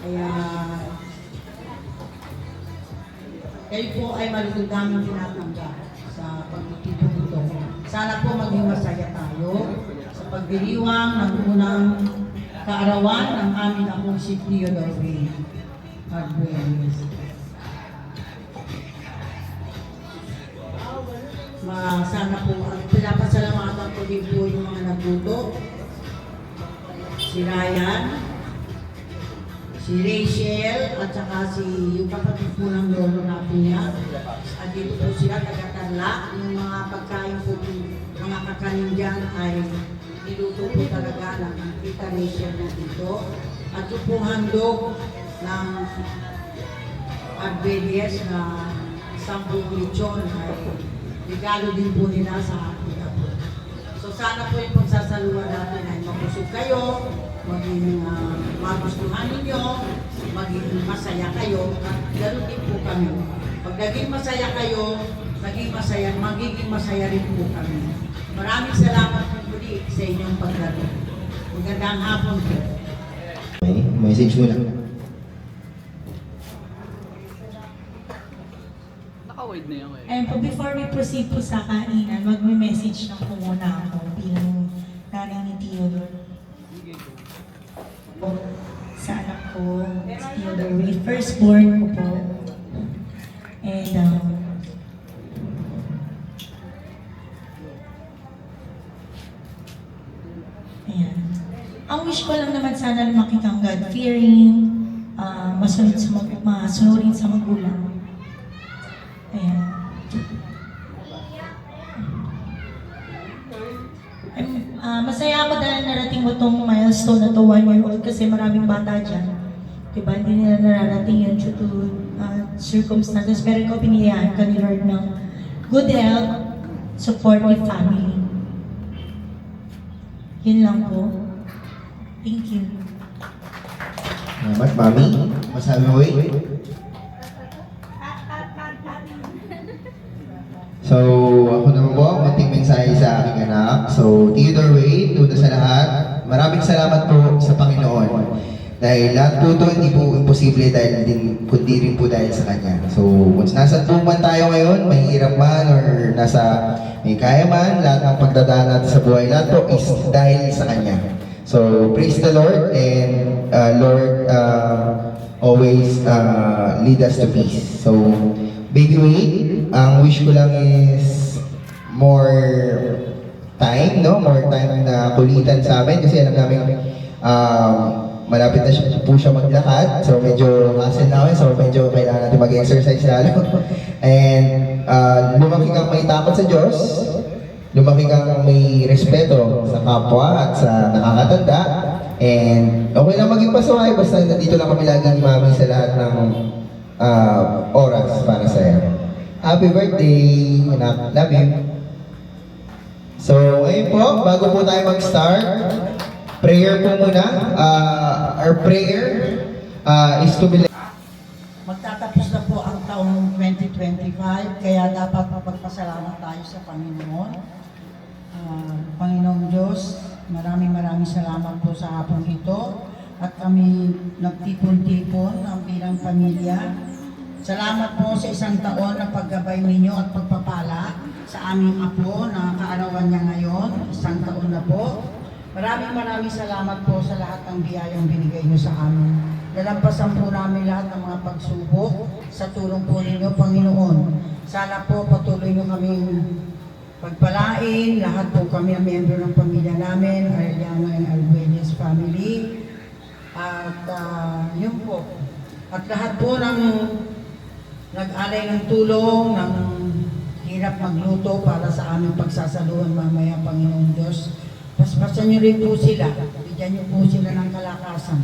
Kaya kayo po ay malugod namin tinatanggap sa pagtitipon ito. Sana po maging masaya tayo sa pagdiriwang ng unang kaarawan ng aming akong si Theodore Ray Arguelles. Sana po, pinapasalamatan ko din po yung mga nagluto. Si Ryan, si Rachel, at saka yung kapatid po ng lolo natin niya. At dito po sila, taga-Tarlac. Yung mga pagkain po, mga kakanin dyan ay niluto po talaga ng Tita Rachel na dito. At yung pong handog ng Arguelles na 10 lechon ay regalo din po nila sa akin po. So sana po yung pagsasaluhan natin ay mabusog kayo, maging magustuhan ninyo, maging masaya kayo, at ganoon din po kami. Pag naging masaya kayo, magiging masaya rin po kami. Maraming salamat po muli sa inyong pagdating. Magandang hapon po. Okay, message mo lang. Naka-wide na yan eh. And po, before we proceed po sa kainan, magme-message lang po muna ako bilang nanay ni Theodore. Po, sa anak ko, si Theodore Ray, firstborn ko po. And, ayan. Ang wish ko lang naman sana lumaki kang God-fearing, masunurin sa magulang. Ayan. Masaya ako dahil narating mo itong milestone na to 1 year old kasi maraming bata dyan. Diba? Hindi nila nararating yun due to circumstances. Pero ikaw pinilihan ka ni Lord ng good health, supportive family. Yun lang po. Thank you. Salamat, Mami. Masabi mo, So, ako naman po, munting mensahe sa aking anak. So, Theodore Ray, una sa lahat, maraming salamat po sa Panginoon. Dahil lahat po ito, hindi po imposible dahil din, kundi rin po dahil sa Kanya. So, kung nasa man tayo ngayon, may hirap man, or may kaya man, lahat ng pagdadaan natin sa buhay, lahat po is dahil sa Kanya. So, praise the Lord, and Lord, always lead us to peace. So, Baby Wade, ang wish ko lang is more time, no? More time na kulitan sa amin kasi alam namin malapit na po siya maglakad. So medyo hassle na kami, so medyo kailangan natin mag-exercise lalo. And lumaki kang may takot sa Diyos, lumaki kang may respeto sa kapwa at sa nakakatanda. And okay lang maging pasuhay, basta nandito lang kami lagi ni Mami sa lahat ng oras para sa'yo. Happy birthday, anak. Love you. So, ngayon po, bago po tayo mag-start, prayer po muna. Our prayer is to be... Magtatapos na po ang taong 2025, kaya dapat mapagpasalamat tayo sa Panginoon. Panginoong Diyos, maraming salamat po sa hapon ito. At kami nagtipon-tipon ang bilang pamilya. Salamat po sa isang taon na paggabay ninyo at pagpapala sa aming apo na kaarawan niya ngayon. Isang taon na po. Maraming salamat po sa lahat ng biyayang binigay niyo sa amin. Nalampasan po namin lahat ng mga pagsubok sa tulong po ninyo, Panginoon. Sana po patuloy niyo kaming pagpalain. Lahat po kami ang miyembro ng pamilya namin, Arellano and Arguelles family. At yun po. At lahat po ng nag-alay ng tulong, ng hirap magluto para sa aming pagsasaluhan mamaya, Panginoong Diyos. Paspasan niyo rin po sila. Bigyan niyo po sila ng kalakasan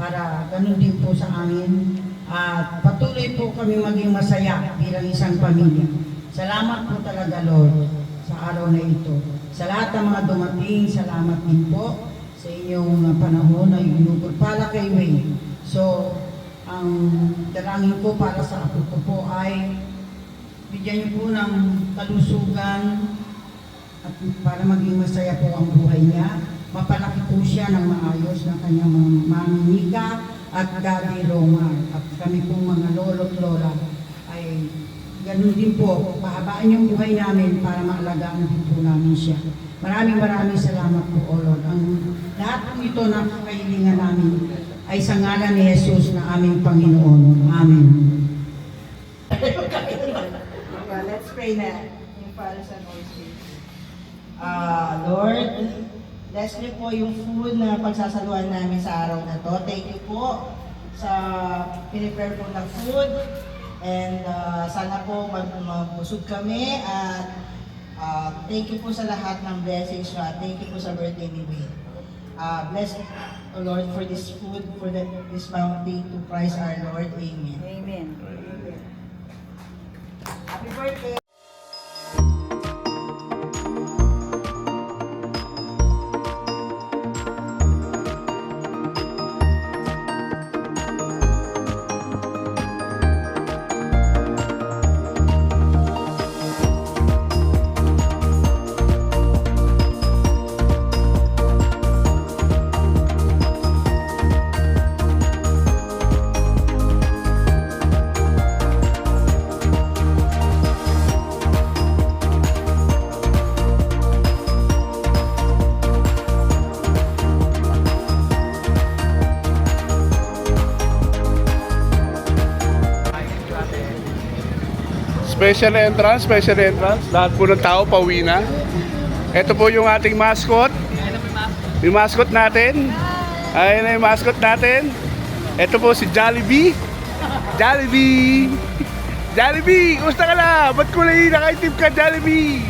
para ganun din po sa amin. At patuloy po kami maging masaya bilang isang pamilya. Salamat po talaga, Lord, sa araw na ito. Sa lahat ng mga dumating, salamat din po sa inyong panahon na inugulpala kay Wayne. So, ang dalangin ko para sa apo ko po ay bigyan niyo po ng kalusugan at para maging masaya po ang buhay niya. Mapalaki po siya ng maayos ng kanyang mga mamimika at Daddy Romar. At kami pong mga lolo at lola ay ganun din po, pahabaan yung buhay namin para maalagaan din po namin siya. Maraming salamat po, O Lord. Ang lahat po ito na kahilingan namin ay sa ngalan ni Jesus na aming Panginoon. Amen. Let's pray na. Yung Father, Son, Holy Spirit. Lord, bless niyo po yung food na pagsasaluhan namin sa araw na to. Thank you po sa pinipare po ng food. And sana po mabusog kami at thank you po sa lahat ng blessings. Thank you po sa birthday ni Wayne. Bless, O Lord, for this food, for this bounty to Christ our Lord. Amen. Amen. Happy birthday! Special entrance, special entrance. Lahat po ng tao pauwi na. Ito po yung ating mascot. Yung mascot natin. Ayun na yung mascot natin. Ito po si Jollibee. Jollibee! Jollibee! Kumusta ka na? Ba't kulay nakaitip ka, Jollibee?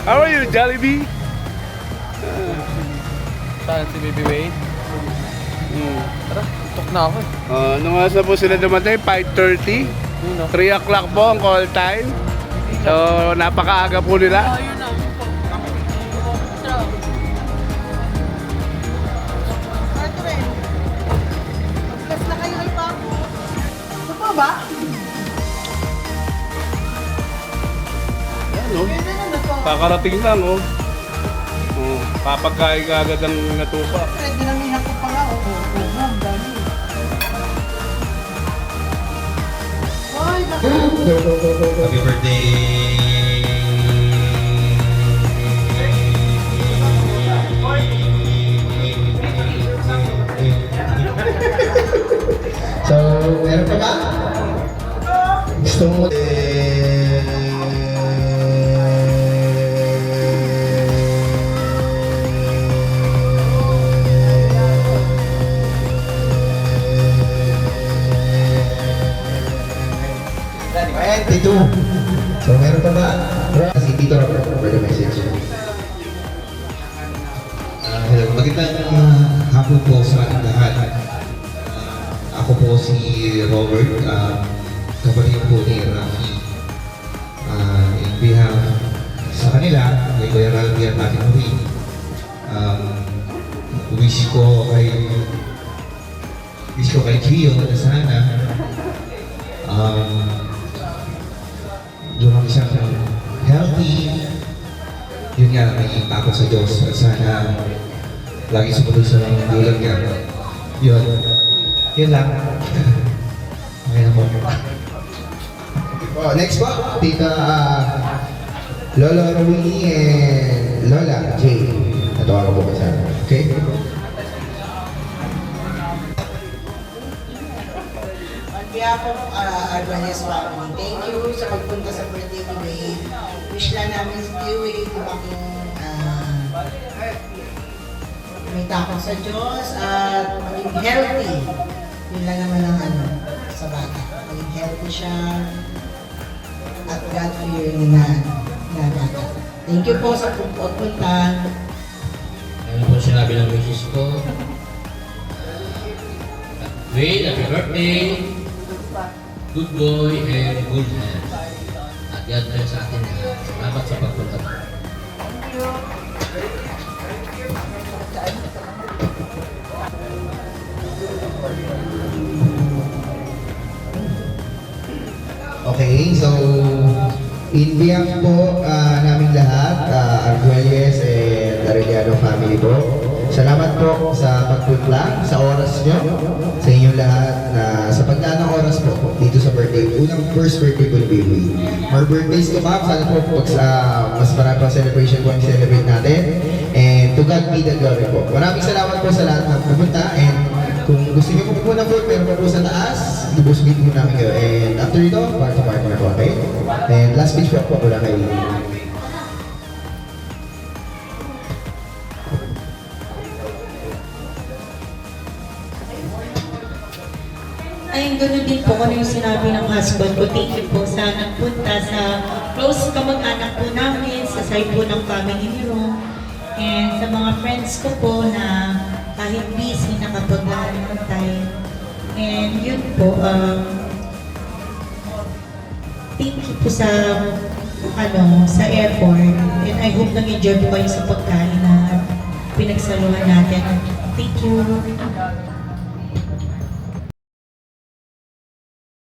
How are you, Jollibee? Saan si Baby Wayne? Tara, tutok na ako. Nung oras na po sila dumating, 5:30. 3 o'clock po ang call time. So, napakaaga po nila. Ano? Kakarating lang, oh. Papagkain ka agad ang natupa. Dinamihan ko pa nga, ang dami. Happy birthday! So, meron pa ba? Gusto mo? Tito. So, meron pa ba? Si Tito Robert for the message. Hello, magandang hapon po sa ating lahat. Ako po si Robert, kapatid po ni Rafi. In behalf sa kanila, kay Kuya Rafi at ating Wayne, wish ko kay Gio na sana lumaki siyang healthy. Yun nga, may takot sa Diyos. At sana lagi sumunod sa mga magulang niya. Yun lang. Okay na po. Oh, next po, Tita Lolo Rowini and Lola J. Natawa ko po kasama. Okay? On behalf of Arbanes family, thank you sa pagpunta sa birthday ni Wayne. Wish lang namin si Wayne tumaking may takot sa Diyos at maging healthy. Yun lang naman ang sa bata. Maging healthy siya at God-fearing na bata. Thank you po sa pagpunta. Ano po sinabi ng misis ko? Wayne, happy birthday! Good boy and good health. At God bless sa atin lahat. Salamat sa pagpunta mo. Okay, so in behalf po naming lahat, Arguelles and Arellano family po, Salamat po sa pagpunta, sa oras nyo, sa inyong lahat, na sa paglaan ng oras po dito sa birthday, first birthday po ni Baby. More birthdays to come, sana po pag sa mas marami pang celebration po ang celebrate natin. And to God be the glory po. Maraming salamat po sa lahat ng pumunta, and kung gusto niyo po ng food, meron po sa taas, lubos-bit po namin kayo. And after ito, party na po, okay? And last speech po wala kayo. Ayun, gano'n din po kung ano yung sinabi ng husband ko. Thank you po sa nagpunta sa close kamag-anak po namin, sa side po ng family ni Ron. And sa mga friends ko po na kahit busy, nakapag-aano ng time. And yun po, thank you po sa sa effort. And I hope nag-enjoy po kayo sa pagkain na pinagsaluhan natin. Thank you.